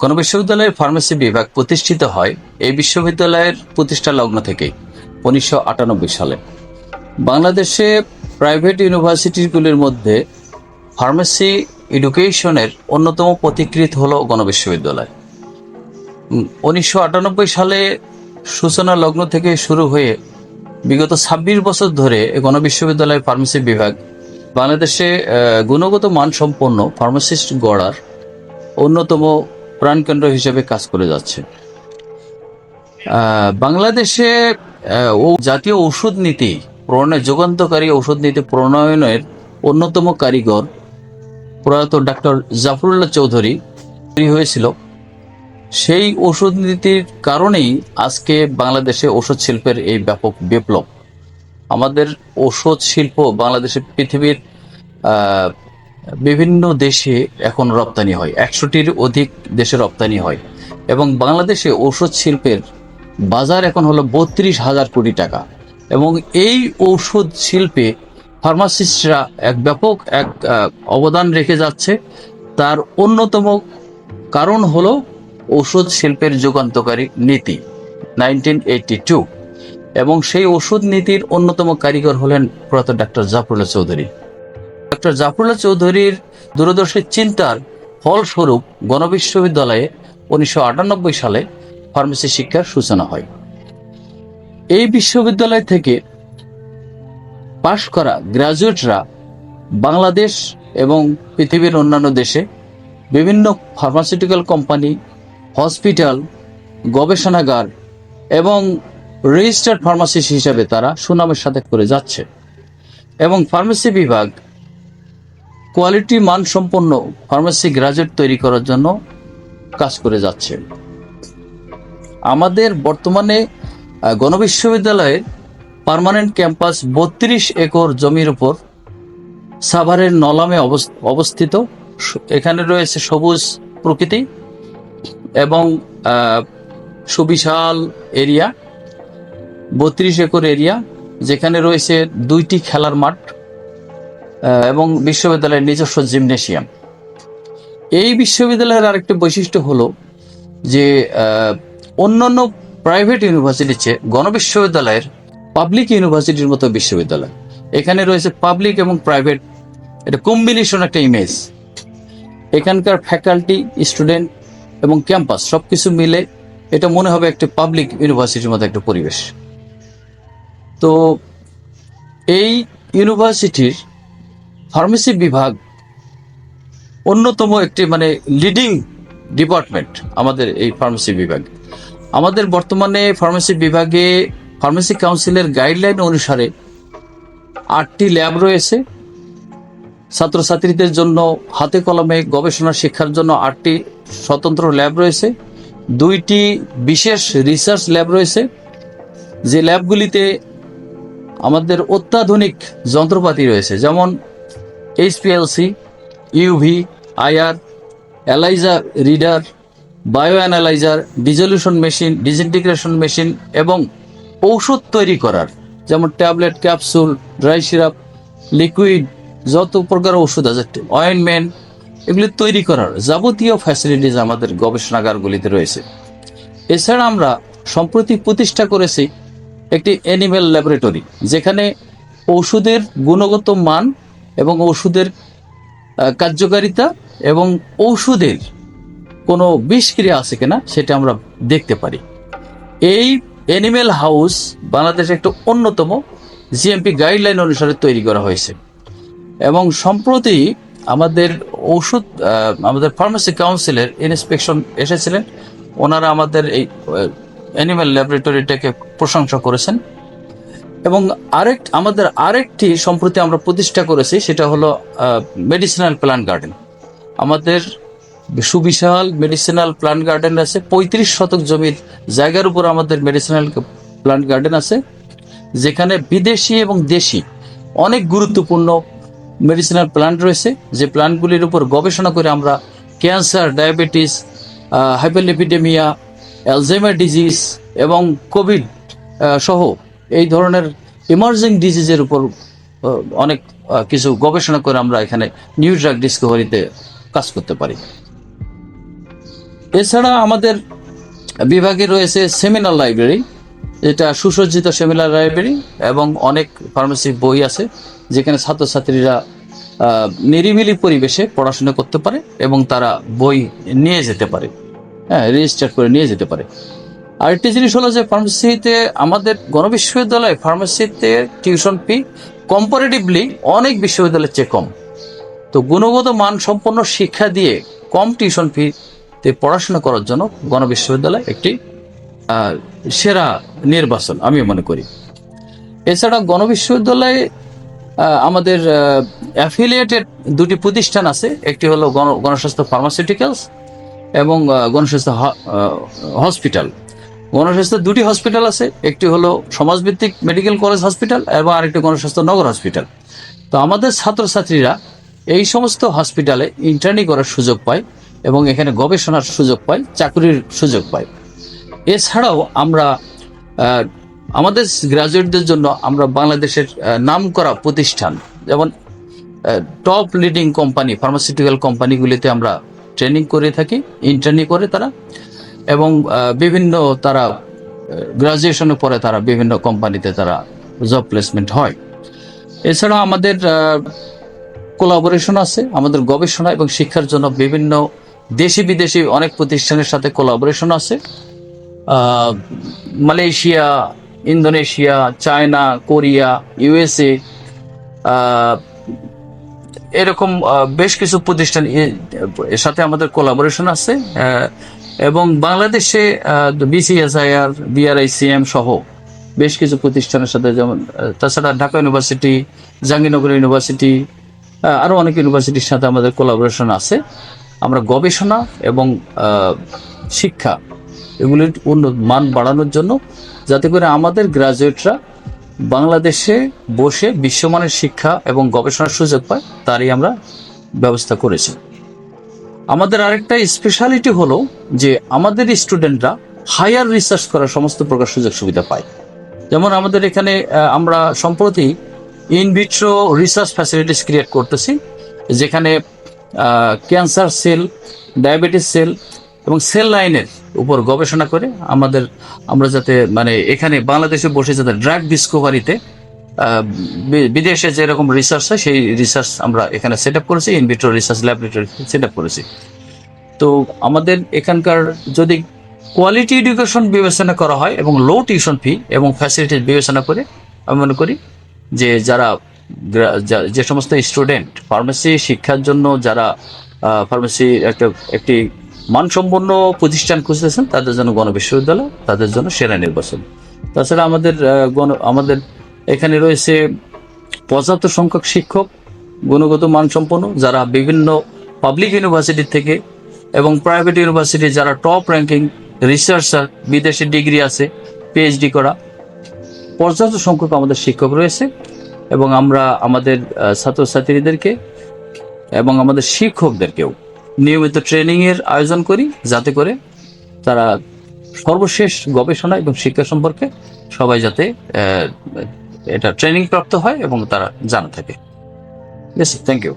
গণবিশ্ববিদ্যালয়ের pharmacy বিভাগ প্রতিষ্ঠিত হয় এই বিশ্ববিদ্যালয়ের প্রতিষ্ঠা লগ্ন থেকেই ১৯৯৮ সালে। বাংলাদেশে প্রাইভেট ইউনিভার্সিটিগুলির মধ্যে ফার্মেসি এডুকেশনের অন্যতম পথিকৃৎ হল গণবিশ্ববিদ্যালয়। ১৯৯৮ সালে সূচনা লগ্ন থেকে শুরু হয়ে বিগত ২৬ বছর ধরে গণবিশ্ববিদ্যালয় ফার্মেসি বিভাগ বাংলাদেশে গুণগত মানসম্পন্ন ফার্মাসিস্ট গড়ার অন্যতম প্রাণকেন্দ্র হিসেবে কাজ করে যাচ্ছে। বাংলাদেশে জাতীয় ঔষধ নীতি যুগান্তকারী ঔষধ নীতি প্রণয়নের অন্যতম কারিগর প্রয়াত ডাক্তার জাফরুল্লাহ চৌধুরী হয়েছিল। সেই ওষুধ নীতির কারণেই আজকে বাংলাদেশে ওষুধ শিল্পের এই ব্যাপক বিপ্লব। আমাদের ওষুধ শিল্প বাংলাদেশে পৃথিবীর বিভিন্ন দেশে এখন রপ্তানি হয়, ১০০টির অধিক দেশে রপ্তানি হয় এবং বাংলাদেশে ঔষধ শিল্পের বাজার এখন হলো ৩২,০০০ কোটি টাকা। এবং এই ঔষধ শিল্পে ফার্মাসিস্টরা ব্যাপক অবদান রেখে যাচ্ছে। তার অন্যতম কারণ হলো ঔষধ শিল্পের যুগান্তকারী নীতি 1982, এবং সেই ওষুধ নীতির অন্যতম কারিগর হলেন প্রয়াত ডাক্তার জাফরুল্লাহ চৌধুরী। ডক্টর জাফরুল্লাহ চৌধুরীর দূরদর্শী চিন্তার ফলস্বরূপ গণবিশ্ববিদ্যালয়ে ১৯৯৮ সালে ফার্মেসি শিক্ষার সূচনা হয়। এই বিশ্ববিদ্যালয় থেকে পাশ করা গ্রাজুয়েটরা বাংলাদেশ এবং পৃথিবীর অন্যান্য দেশে বিভিন্ন ফার্মাসিউটিক্যাল কোম্পানি, হসপিটাল, গবেষণাগার এবং রেজিস্টার্ড ফার্মাসিস্ট হিসেবে তারা সুনামের সাথে করে যাচ্ছে এবং ফার্মেসি বিভাগ কোয়ালিটি মানসম্পন্ন ফার্মেসি গ্রাজুয়েট তৈরি করার জন্য কাজ করে যাচ্ছে। আমাদের বর্তমানে গণবিশ্ববিদ্যালয়ের পার্মানেন্ট ক্যাম্পাস ৩২ একর জমির উপর সাভারের নলামে অবস্থিত। এখানে রয়েছে সবুজ প্রকৃতি এবং সুবিশাল এরিয়া, ৩২ একর এরিয়া, যেখানে রয়েছে ২টি খেলার মাঠ এবং বিশ্ববিদ্যালয়ের নিজস্ব জিমনেশিয়াম। এই বিশ্ববিদ্যালয়ের আরেকটি বৈশিষ্ট্য হলো যে অন্যান্য প্রাইভেট ইউনিভার্সিটির চেয়ে গণবিশ্ববিদ্যালয়ের পাবলিক ইউনিভার্সিটির মতো বিশ্ববিদ্যালয়, এখানে রয়েছে পাবলিক এবং প্রাইভেট, এটা কম্বিনেশন একটা ইমেজ। এখানকার ফ্যাকাল্টি, স্টুডেন্ট এবং ক্যাম্পাস সবকিছু মিলে এটা মনে হবে একটি পাবলিক ইউনিভার্সিটির মতো একটা পরিবেশ। তো এই ইউনিভার্সিটির ফার্মেসি বিভাগ অন্যতম একটি লিডিং ডিপার্টমেন্ট আমাদের এই ফার্মেসি বিভাগ। আমাদের বর্তমানে ফার্মেসি বিভাগে ফার্মেসি কাউন্সিলের গাইডলাইন অনুসারে ৮টি ল্যাব রয়েছে। ছাত্রছাত্রীদের জন্য হাতে কলমে গবেষণা শিক্ষার জন্য ৮টি স্বতন্ত্র ল্যাব রয়েছে, 2টি বিশেষ রিসার্চ ল্যাব রয়েছে, যে ল্যাবগুলিতে আমাদের অত্যাধুনিক যন্ত্রপাতি রয়েছে, যেমন HPLC, UV, IR, ELISA reader, bio analyser, dissolution machine, disintegration machine এবং ঔষধ তৈরি করার, যেমন tablet, capsule, dry syrup, liquid, যত প্রকার ওষুধ আছে, অয়েন্টমেন্ট, এগুলি তৈরি করার যাবতীয় ফ্যাসিলিটিস আমাদের গবেষণাগারগুলিতে রয়েছে। এছাড়া আমরা সম্প্রতি প্রতিষ্ঠা করেছি একটি অ্যানিম্যাল ল্যাবরেটরি, যেখানে ওষুধের গুণগত মান এবং ওষুধের কার্যকারিতা এবং ঔষধের কোনো বিষক্রিয়া আছে কিনা সেটা আমরা দেখতে পারি। এই অ্যানিম্যাল হাউস বাংলাদেশে একটা অন্যতম GMP গাইডলাইন অনুসারে তৈরি করা হয়েছে এবং সম্প্রতি আমাদের ফার্মেসি কাউন্সিলের ইন্সপেকশন এসেছিলেন, ওনারা আমাদের এই অ্যানিম্যাল ল্যাবরেটরিটাকে প্রশংসা করেছেন। এবং আমাদের আরেকটি সম্প্রতি আমরা প্রতিষ্ঠা করেছি, সেটা হলো মেডিসিনাল প্ল্যান্ট গার্ডেন। আমাদের সুবিশাল মেডিসিনাল প্ল্যান্ট গার্ডেন আছে, ৩৫ শতক জমির জায়গার উপর আমাদের মেডিসিনাল প্ল্যান্ট গার্ডেন আছে, যেখানে বিদেশি এবং দেশি অনেক গুরুত্বপূর্ণ মেডিসিনাল প্ল্যান্ট রয়েছে, যে প্ল্যান্টগুলির উপর গবেষণা করে আমরা cancer, diabetes, hyperlipidemia, Alzheimer disease এবং কোভিড সহ এই ধরনের ইমার্জিং ডিজিজের উপর অনেক কিছু গবেষণা করে আমরা এখানে নিউ ড্রাগ ডিসকভারিতে কাজ করতে পারি। এছাড়া আমাদের বিভাগে রয়েছে সেমিনার লাইব্রেরি, যেটা সুসজ্জিত সেমিনার লাইব্রেরি, এবং অনেক ফার্মেসি বই আছে যেখানে ছাত্রছাত্রীরা নিরিবিলি পরিবেশে পড়াশোনা করতে পারে এবং তারা বই নিয়ে যেতে পারে, হ্যাঁ, রেজিস্টার করে নিয়ে যেতে পারে। আরেকটি জিনিস হলো যে ফার্মেসিতে আমাদের গণবিশ্ববিদ্যালয়ে ফার্মেসিতে টিউশন ফি কম্পারেটিভলি অনেক বিশ্ববিদ্যালয়ের চেয়ে কম। তো গুণগত মান সম্পন্ন শিক্ষা দিয়ে কম টিউশন ফিতে পড়াশোনা করার জন্য গণবিশ্ববিদ্যালয় একটি সেরা নির্বাচন আমি মনে করি। এছাড়া গণবিশ্ববিদ্যালয়ে আমাদের অ্যাফিলিয়েটেড দুটি প্রতিষ্ঠান আছে, একটি হলো গণস্বাস্থ্য ফার্মাসিউটিক্যালস এবং গণস্বাস্থ্য হসপিটাল। গণস্বাস্থ্য দুটি হসপিটাল আছে, একটি হলো সমাজভিত্তিক মেডিকেল কলেজ হসপিটাল এবং আরেকটি গণস্বাস্থ্য নগর হসপিটাল। তো আমাদের ছাত্রছাত্রীরা এই সমস্ত হসপিটালে ইন্টার্নি করার সুযোগ পায় এবং এখানে গবেষণার সুযোগ পায়, চাকরির সুযোগ পায়। এছাড়াও আমরা আমাদের গ্রাজুয়েটদের জন্য আমরা বাংলাদেশের নামকরা প্রতিষ্ঠান যেমন টপ লিডিং কোম্পানি ফার্মাসিউটিক্যাল কোম্পানিগুলিতে আমরা ট্রেনিং করে থাকি, ইন্টার্নি করে তারা, এবং বিভিন্ন তারা গ্রাজুয়েশনের পরে তারা বিভিন্ন কোম্পানিতে তারা জব প্লেসমেন্ট হয়। এছাড়া আমাদের কোলাবোরেশন আছে, আমাদের গবেষণা এবং শিক্ষার জন্য বিভিন্ন দেশি বিদেশি অনেক প্রতিষ্ঠানের সাথে কোলাবোরেশন আছে। Malaysia, Indonesia, China, Korea, USA, এরকম বেশ কিছু প্রতিষ্ঠান এর সাথে আমাদের কোলাবোরেশন আছে। এবং বাংলাদেশে বিসিএসআইআর, বিআরআইসিএম সহ বেশ কিছু প্রতিষ্ঠানের সাথে, যেমন তাছাড়া ঢাকা ইউনিভার্সিটি, জাহাঙ্গীরনগর ইউনিভার্সিটি, আরও অনেক ইউনিভার্সিটির সাথে আমাদের কোলাবোরেশন আছে। আমরা গবেষণা এবং শিক্ষা এগুলির উন্নত মান বাড়ানোর জন্য, যাতে করে আমাদের গ্রাজুয়েটরা বাংলাদেশে বসে বিশ্বমানের শিক্ষা এবং গবেষণার সুযোগ পায়, তারই আমরা ব্যবস্থা করেছি। আমাদের আরেকটা স্পেশালিটি হলো যে আমাদের স্টুডেন্টরা হায়ার রিসার্চ করার সমস্ত প্রকার সুযোগ সুবিধা পায়। যেমন আমাদের এখানে আমরা সম্প্রতি ইনভিট্রো রিসার্চ ফ্যাসিলিটিস ক্রিয়েট করতেছি, যেখানে ক্যান্সার সেল, ডায়াবেটিস সেল এবং সেল লাইনের উপর গবেষণা করে আমরা যাতে মানে এখানে বাংলাদেশে বসে যাতে ড্রাগ ডিসকভারিতে বিদেশে যেরকম রিসার্চ হয় সেই রিসার্চ আমরা এখানে সেট আপ করেছি, in vitro research laboratory set up করেছি। তো আমাদের এখানকার যদি কোয়ালিটি এডুকেশন বিবেচনা করা হয় এবং লো টিউশন ফি এবং ফ্যাসিলিটিস বিবেচনা করে, আমি মনে করি যে যে সমস্ত স্টুডেন্ট ফার্মেসি শিক্ষার জন্য যারা ফার্মেসি একটি মানসম্পন্ন প্রতিষ্ঠান খুঁজতেছেন, তাদের জন্য গণবিশ্ববিদ্যালয় তাদের জন্য সেরা নির্বাচন। তাছাড়া আমাদের এখানে রয়েছে পর্যাপ্ত সংখ্যক শিক্ষক, গুণগত মানসম্পন্ন, যারা বিভিন্ন পাবলিক ইউনিভার্সিটি থেকে এবং প্রাইভেট ইউনিভার্সিটি যারা টপ র্যাঙ্কিং রিসার্চার, বিদেশি ডিগ্রি আছে, পিএইচডি করা, পর্যাপ্ত সংখ্যক আমাদের শিক্ষক রয়েছে। এবং আমরা আমাদের ছাত্রছাত্রীদেরকে এবং আমাদের শিক্ষকদেরকেও নিয়মিত ট্রেনিংয়ের আয়োজন করি, যাতে করে তারা সর্বশেষ গবেষণা এবং শিক্ষা সম্পর্কে সবাই যাতে এটা ট্রেনিং প্রাপ্ত হয় এবং তারা জানা থাকে। Thank you.